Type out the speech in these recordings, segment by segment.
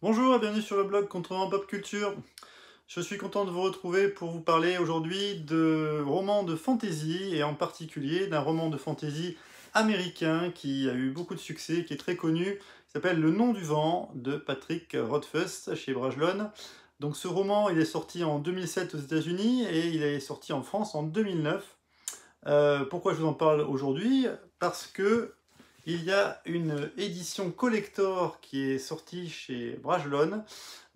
Bonjour et bienvenue sur le blog Contrevent Pop Culture. Je suis content de vous retrouver pour vous parler aujourd'hui de romans de fantasy et en particulier d'un roman de fantasy américain qui a eu beaucoup de succès, qui est très connu, qui s'appelle Le Nom du Vent de Patrick Rothfuss chez Brajlon. Donc ce roman, il est sorti en 2007 aux États-Unis et il est sorti en France en 2009. Pourquoi je vous en parle aujourd'hui? Parce que il y a une édition collector qui est sortie chez Brajlon,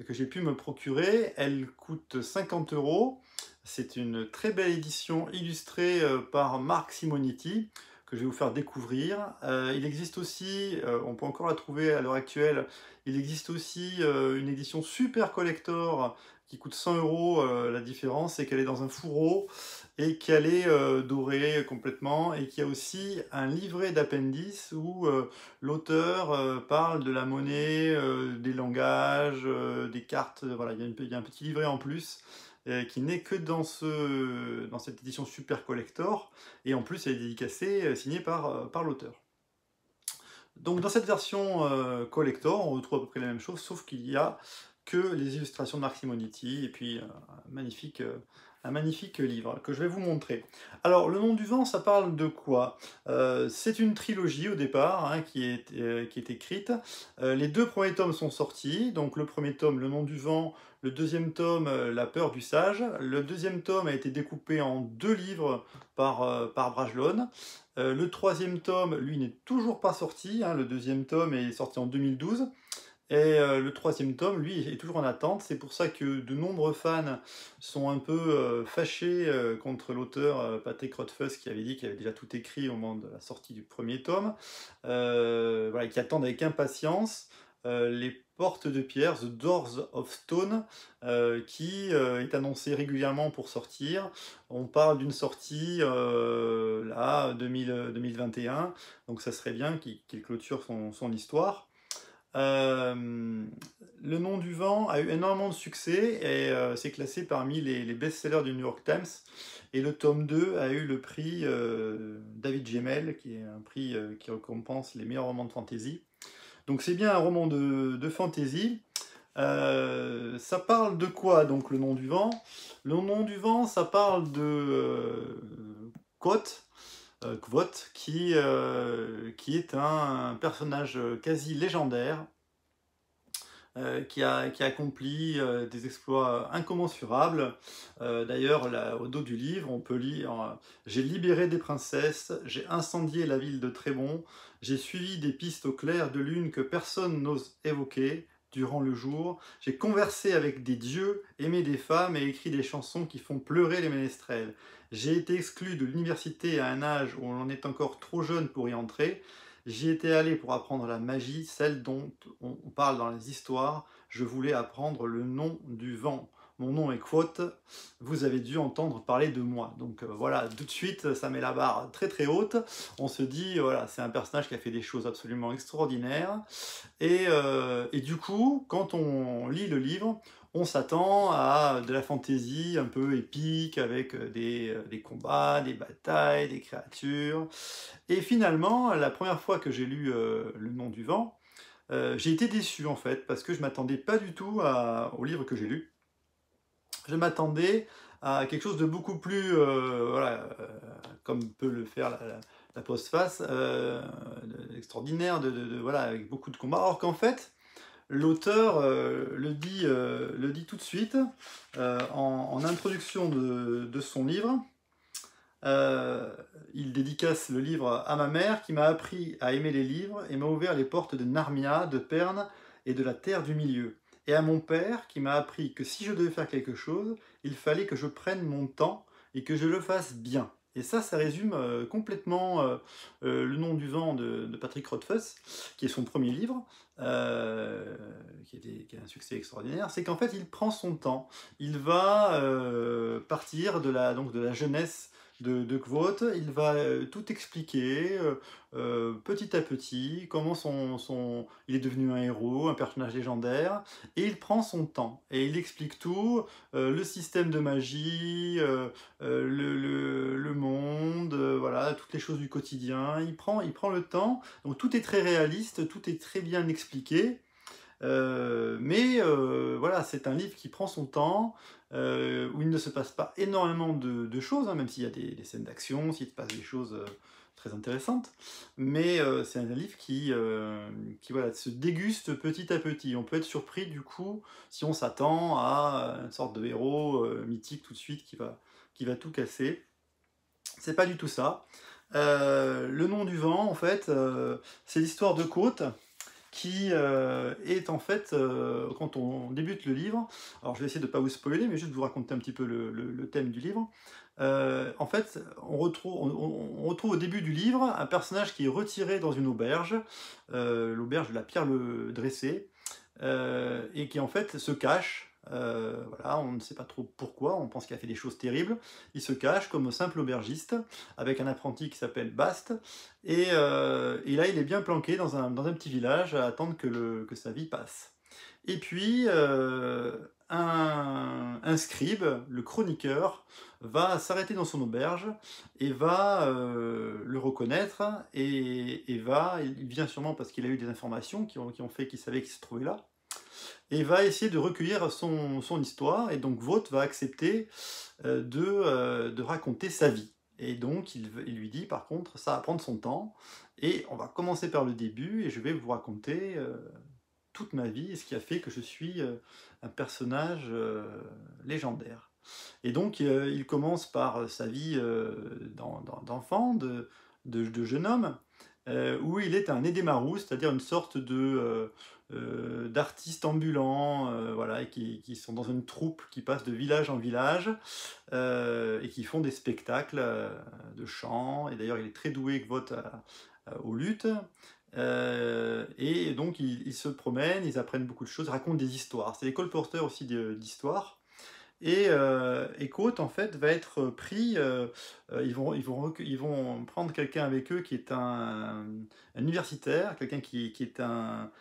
que j'ai pu me procurer. Elle coûte 50 euros. C'est une très belle édition illustrée par Marc Simonetti, que je vais vous faire découvrir. Il existe aussi, on peut encore la trouver à l'heure actuelle, il existe aussi une édition super collector qui coûte 100 euros. La différence, c'est qu'elle est dans un fourreau et qu'elle est dorée complètement, et qu'il y a aussi un livret d'appendices où l'auteur parle de la monnaie, des langages, des cartes, voilà, il y a un petit livret en plus qui n'est que dans cette édition super collector, et en plus elle est dédicacée, signée par l'auteur. Donc dans cette version collector, on retrouve à peu près la même chose, sauf qu'il y a que les illustrations de Marc Simonetti, et puis un magnifique livre que je vais vous montrer. Alors, Le Nom du Vent, ça parle de quoi? C'est une trilogie au départ, hein, qui est écrite. Les deux premiers tomes sont sortis, donc le premier tome, Le Nom du Vent, le deuxième tome, La Peur du Sage. Le deuxième tome a été découpé en deux livres par Brajlon. Le troisième tome, lui, n'est toujours pas sorti, hein. Le deuxième tome est sorti en 2012. Et le troisième tome, lui, est toujours en attente. C'est pour ça que de nombreux fans sont un peu fâchés contre l'auteur Patrick Rothfuss, qui avait dit qu'il avait déjà tout écrit au moment de la sortie du premier tome. Voilà, qui attendent avec impatience les Portes de Pierre, The Doors of Stone, qui est annoncé régulièrement pour sortir. On parle d'une sortie là, 2021, donc ça serait bien qu'il clôture son histoire. Euh, le Nom du Vent a eu énormément de succès et c'est classé parmi les best-sellers du New York Times. Et le tome 2 a eu le prix David Gemmell, qui est un prix qui récompense les meilleurs romans de fantasy. Donc c'est bien un roman de fantasy. Ça parle de quoi, donc, Le Nom du Vent? Le Nom du Vent, ça parle de Quoth, qui est un personnage quasi légendaire, qui a accompli des exploits incommensurables. D'ailleurs, au dos du livre, on peut lire J'ai libéré des princesses, j'ai incendié la ville de Trébon, j'ai suivi des pistes au clair de lune que personne n'ose évoquer durant le jour, j'ai conversé avec des dieux, aimé des femmes et écrit des chansons qui font pleurer les ménestrels. J'ai été exclu de l'université à un âge où l'on est encore trop jeune pour y entrer. J'y étais allé pour apprendre la magie, celle dont on parle dans les histoires. Je voulais apprendre le nom du vent. Mon nom est Quoth, vous avez dû entendre parler de moi. Donc voilà, tout de suite, ça met la barre très très haute. On se dit, voilà, c'est un personnage qui a fait des choses absolument extraordinaires. Et du coup, quand on lit le livre, on s'attend à de la fantaisie un peu épique, avec des combats, des batailles, des créatures. Et finalement, la première fois que j'ai lu Le Nom du Vent, j'ai été déçu en fait, parce que je m'attendais pas du tout au livre que j'ai lu. Je m'attendais à quelque chose de beaucoup plus, voilà, comme peut le faire la postface, extraordinaire, voilà, avec beaucoup de combats. Alors qu'en fait, l'auteur le dit tout de suite en introduction de son livre. Euh, il dédicace le livre à ma mère qui m'a appris à aimer les livres et m'a ouvert les portes de Narnia, de Perne et de la Terre du Milieu. Et à mon père qui m'a appris que si je devais faire quelque chose, il fallait que je prenne mon temps et que je le fasse bien. Et ça résume complètement Le Nom du Vent de Patrick Rothfuss, qui est son premier livre, qui a un succès extraordinaire. C'est qu'en fait, il prend son temps. Il va partir donc de la jeunesse de Kvothe. Il va tout expliquer petit à petit, comment il est devenu un héros, un personnage légendaire, et il prend son temps, et il explique tout, le système de magie, le monde, voilà, toutes les choses du quotidien. Il prend le temps, donc tout est très réaliste, tout est très bien expliqué. Voilà, c'est un livre qui prend son temps, où il ne se passe pas énormément de choses, hein, même s'il y a des scènes d'action, s'il se passe des choses très intéressantes, mais c'est un livre qui voilà, se déguste petit à petit. On peut être surpris du coup si on s'attend à une sorte de héros mythique tout de suite qui va tout casser. C'est pas du tout ça. Le nom du vent, en fait, c'est l'histoire de Côte, qui est en fait, quand on débute le livre, alors je vais essayer de ne pas vous spoiler, mais juste vous raconter un petit peu le thème du livre. En fait, on retrouve au début du livre un personnage qui est retiré dans une auberge, l'auberge de la Pierre le Dressé, et qui en fait se cache. Voilà, on ne sait pas trop pourquoi, on pense qu'il a fait des choses terribles. Il se cache comme simple aubergiste avec un apprenti qui s'appelle Bast, et là il est bien planqué dans un petit village à attendre que sa vie passe. Et puis un scribe, le chroniqueur, va s'arrêter dans son auberge et va le reconnaître, il vient sûrement parce qu'il a eu des informations qui ont fait qu'il savait qu'il se trouvait là, et va essayer de recueillir son histoire, et donc Vought va accepter de raconter sa vie. Et donc il lui dit par contre, ça va prendre son temps, et on va commencer par le début, et je vais vous raconter toute ma vie, et ce qui a fait que je suis un personnage légendaire. Et donc il commence par sa vie d'enfant, de jeune homme, où il est un Edemarou, c'est-à-dire une sorte d'artistes ambulants, voilà, qui sont dans une troupe qui passe de village en village, et qui font des spectacles de chant. Et d'ailleurs, il est très doué, Kvothe, aux luttes. Et donc, ils se promènent, ils apprennent beaucoup de choses, racontent des histoires. C'est des colporteurs aussi d'histoires. Et Côte, en fait, va être pris, ils vont prendre quelqu'un avec eux qui est un universitaire, quelqu'un qui est un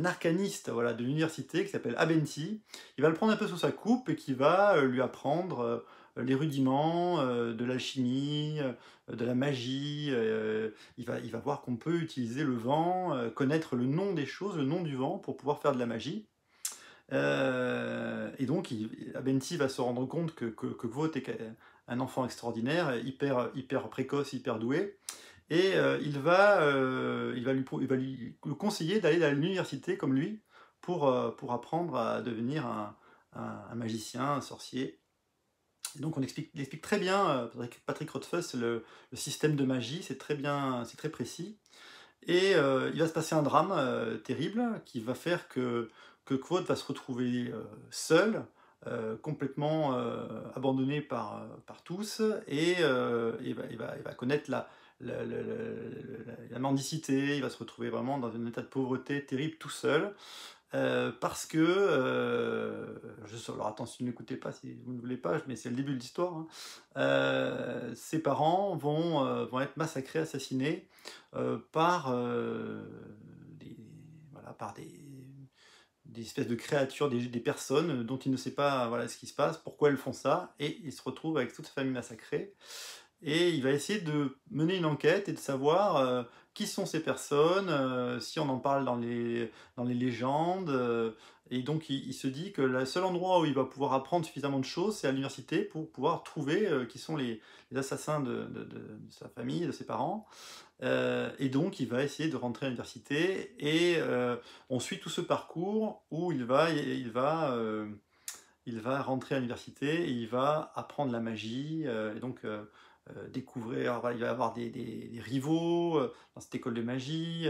arcaniste, voilà, de l'université, qui s'appelle Abenti. Il va le prendre un peu sous sa coupe et qui va lui apprendre les rudiments de l'alchimie, de la magie. Il va voir qu'on peut utiliser le vent, connaître le nom des choses, le nom du vent, pour pouvoir faire de la magie. Et donc, Abenti va se rendre compte que Kvothe est un enfant extraordinaire, hyper précoce, hyper doué. Et il va lui conseiller d'aller à l'université comme lui pour apprendre à devenir un magicien, un sorcier. Et donc, il explique très bien, Patrick Rothfuss, le système de magie, c'est très bien, c'est très précis. Et il va se passer un drame terrible qui va faire que Kvothe va se retrouver seul, complètement abandonné par tous, et il va connaître la mendicité, il va se retrouver vraiment dans un état de pauvreté terrible tout seul, parce que, alors attention, n'écoutez pas si vous ne voulez pas, mais c'est le début de l'histoire, hein. Ses parents vont être massacrés, assassinés par, voilà, par des espèces de créatures, des personnes dont il ne sait pas, voilà, ce qui se passe, pourquoi elles font ça, et il se retrouve avec toute sa famille massacrée. Et il va essayer de mener une enquête et de savoir qui sont ces personnes, si on en parle dans les légendes. Et donc il se dit que le seul endroit où il va pouvoir apprendre suffisamment de choses, c'est à l'université pour pouvoir trouver qui sont les assassins de sa famille, de ses parents. Et donc il va essayer de rentrer à l'université, et on suit tout ce parcours où il va rentrer à l'université et il va apprendre la magie, et donc découvrir, alors, il va avoir des rivaux dans cette école de magie,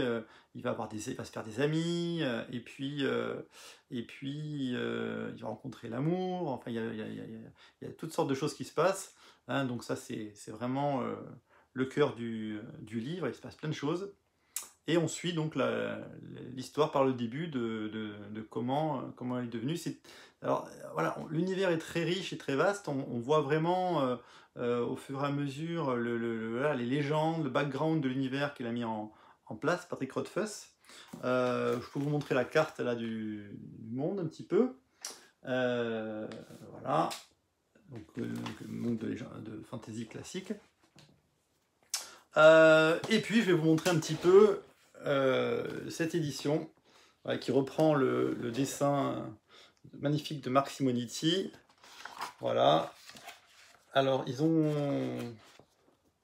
il va se faire des amis, et puis il va rencontrer l'amour, enfin il y a toutes sortes de choses qui se passent, hein, donc ça c'est vraiment le cœur du livre, il se passe plein de choses. Et on suit donc l'histoire par le début de comment elle est devenue. Alors voilà, l'univers est très riche et très vaste. On voit vraiment au fur et à mesure voilà, les légendes, le background de l'univers qu'il a mis en place, Patrick Rothfuss. Je peux vous montrer la carte là du monde un petit peu. Voilà, donc le monde de fantasy classique. Et puis je vais vous montrer un petit peu cette édition. voilà, qui reprend le dessin magnifique de Marc Simoniti. Voilà. Alors, ils ont...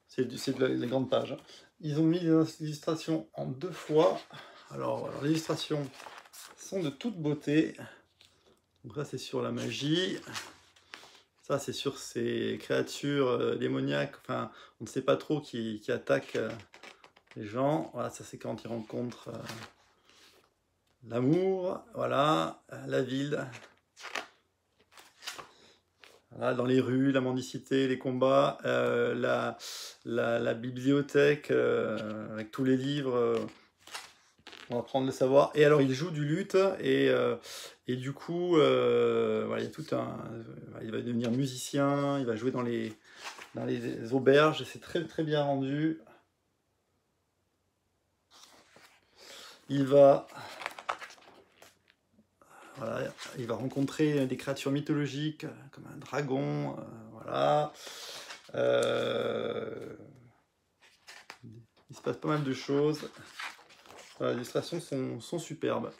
C'est de la grande page. Hein. Ils ont mis les illustrations en 2 fois. Alors les illustrations sont de toute beauté. Donc ça, c'est sur la magie. Ça, c'est sur ces créatures démoniaques. Enfin, on ne sait pas trop qui attaquent les gens. Voilà, ça, c'est quand ils rencontrent l'amour. Voilà, la ville. Voilà, dans les rues, la mendicité, les combats, la bibliothèque avec tous les livres, on va apprendre le savoir. Et alors il joue du luth et du coup, voilà, il y a tout il va devenir musicien, il va jouer dans les auberges, c'est très très bien rendu. Il va... Voilà, il va rencontrer des créatures mythologiques comme un dragon, voilà. Il se passe pas mal de choses. Voilà, les illustrations sont superbes.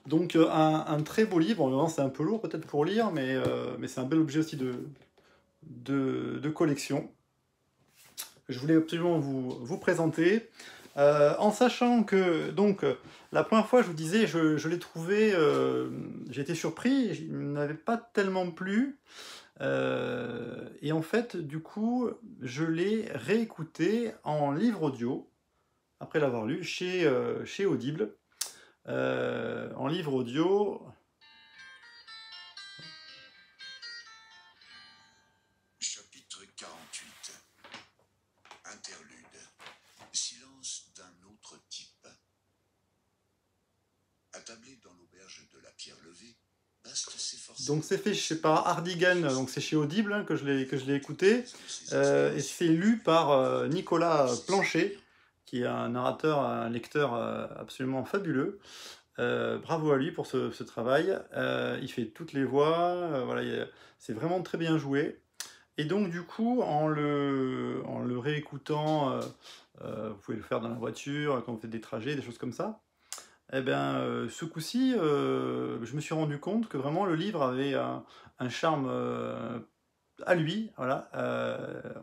Donc un très beau livre, c'est un peu lourd peut-être pour lire, mais c'est un bel objet aussi de collection. Je voulais absolument vous présenter. En sachant que, donc, la première fois, je vous disais, je l'ai trouvé, j'ai été surpris, il ne m'avait pas tellement plu. Et en fait, du coup, je l'ai réécouté en livre audio, après l'avoir lu, chez Audible. En livre audio... Chapitre 48. Interlude. Silence d'un autre type. Attablé dans l'auberge de la Pierre Levée, Bast s'efforce... Donc c'est fait par Hardigan, donc c'est chez Audible hein, que je l'ai écouté, et c'est lu par Nicolas Plancher, qui est un narrateur, un lecteur absolument fabuleux. Bravo à lui pour ce travail. Il fait toutes les voix, voilà, c'est vraiment très bien joué. Et donc du coup, en le réécoutant, vous pouvez le faire dans la voiture, quand vous faites des trajets, des choses comme ça. Eh bien, ce coup-ci, je me suis rendu compte que vraiment le livre avait un charme à lui. Voilà.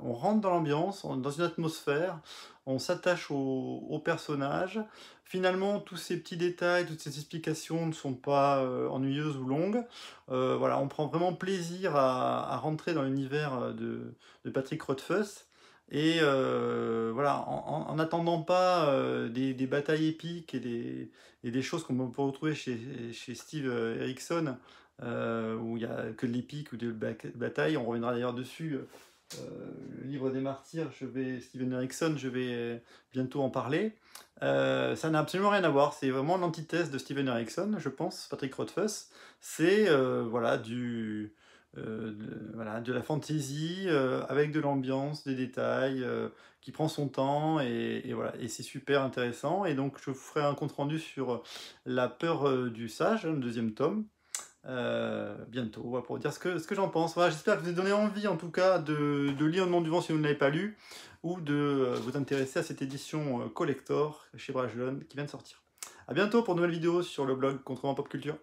On rentre dans l'ambiance, dans une atmosphère, on s'attache aux personnages. Finalement, tous ces petits détails, toutes ces explications ne sont pas ennuyeuses ou longues. Voilà, on prend vraiment plaisir à rentrer dans l'univers de Patrick Rothfuss. Et voilà, en n'attendant pas des batailles épiques et des choses qu'on peut retrouver chez Steve Erickson, où il n'y a que de l'épique ou de bataille, on reviendra d'ailleurs dessus. Le livre des martyrs, Steven Erickson, je vais bientôt en parler. Ça n'a absolument rien à voir, c'est vraiment l'antithèse de Steven Erickson, je pense, Patrick Rothfuss. C'est voilà, de la fantaisie avec de l'ambiance, des détails, qui prend son temps et voilà, et c'est super intéressant. Et donc je vous ferai un compte rendu sur La peur du sage, le 2e tome. Bientôt, voilà, pour dire ce que j'en pense. Voilà, j'espère que vous avez donné envie en tout cas de lire Le Nom du Vent si vous ne l'avez pas lu, ou de vous intéresser à cette édition collector chez Brajlon qui vient de sortir. A bientôt pour de nouvelles vidéos sur le blog Contrevent Pop Culture.